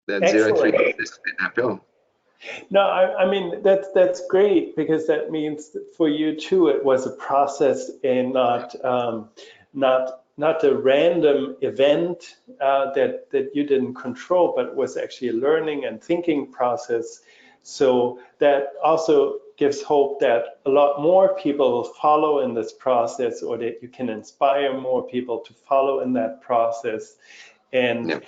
Then 0.3 is that bill. No, I mean that's great, because that means that for you too it was a process and not a random event that you didn't control, but was actually a learning and thinking process. So that also gives hope that a lot more people will follow in this process, or that you can inspire more people to follow in that process. And yeah.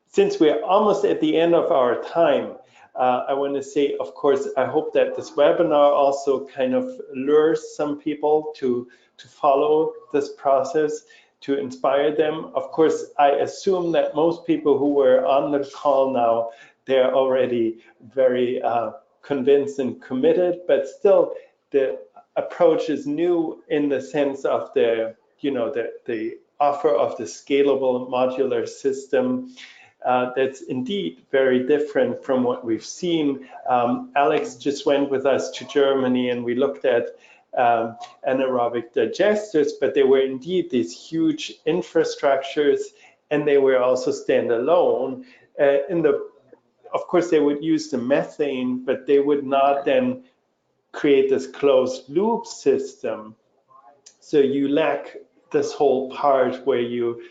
Since we're almost at the end of our time, I want to say, of course, I hope that this webinar also kind of lures some people to follow this process, to inspire them. Of course, I assume that most people who were on the call now, they're already very convinced and committed, but still the approach is new in the sense of the offer of the scalable modular system. That's indeed very different from what we've seen. Alex just went with us to Germany, and we looked at anaerobic digesters, but they were indeed these huge infrastructures, and they were also standalone. Of course, they would use the methane, but they would not then create this closed loop system. So you lack this whole part where you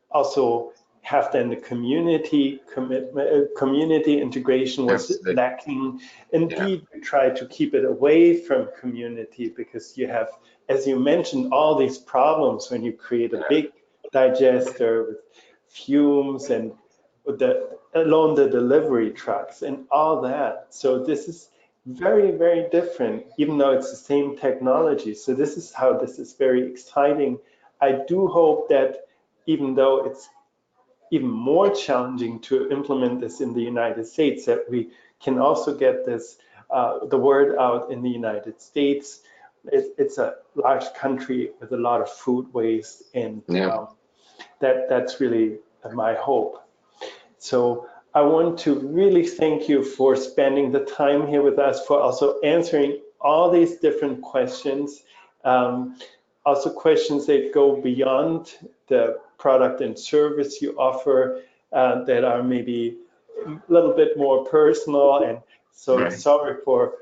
also have then the community commitment, community integration was Absolutely. lacking. Indeed, we try to keep it away from community, because you have, as you mentioned, all these problems when you create a big digester with fumes and alone the delivery trucks and all that. So this is very, very different, even though it's the same technology. So this is how this is very exciting. I do hope that even though it's even more challenging to implement this in the United States, that we can also get this the word out in the United States. It's a large country with a lot of food waste, and that's really my hope. So I want to really thank you for spending the time here with us, for also answering all these different questions. Also questions that go beyond the product and service you offer, that are maybe a little bit more personal, and so Right. sorry for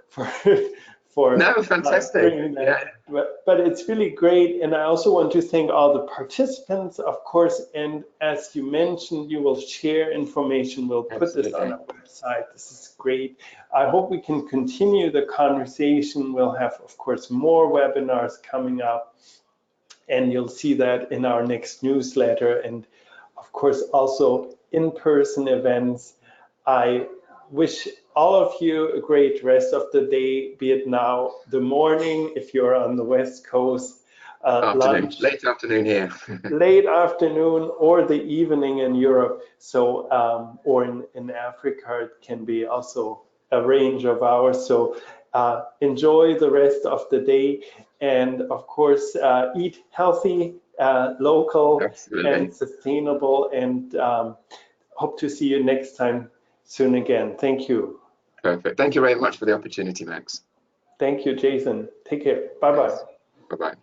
No, fantastic. bringing that. Yeah. But it's really great, and I also want to thank all the participants, of course. And as you mentioned, you will share information. We'll put this on our website. This is great. I hope we can continue the conversation. We'll have, of course, more webinars coming up, and you'll see that in our next newsletter. And of course, also in-person events. I wish all of you a great rest of the day, be it now the morning if you're on the West Coast, lunch, late afternoon here, late afternoon, or the evening in Europe. So, or in Africa, it can be also a range of hours. So enjoy the rest of the day, and of course, eat healthy, local, and sustainable, and hope to see you next time soon again. Thank you. Perfect. Thank you very much for the opportunity, Max. Thank you, Jason. Take care. Bye-bye. Bye-bye.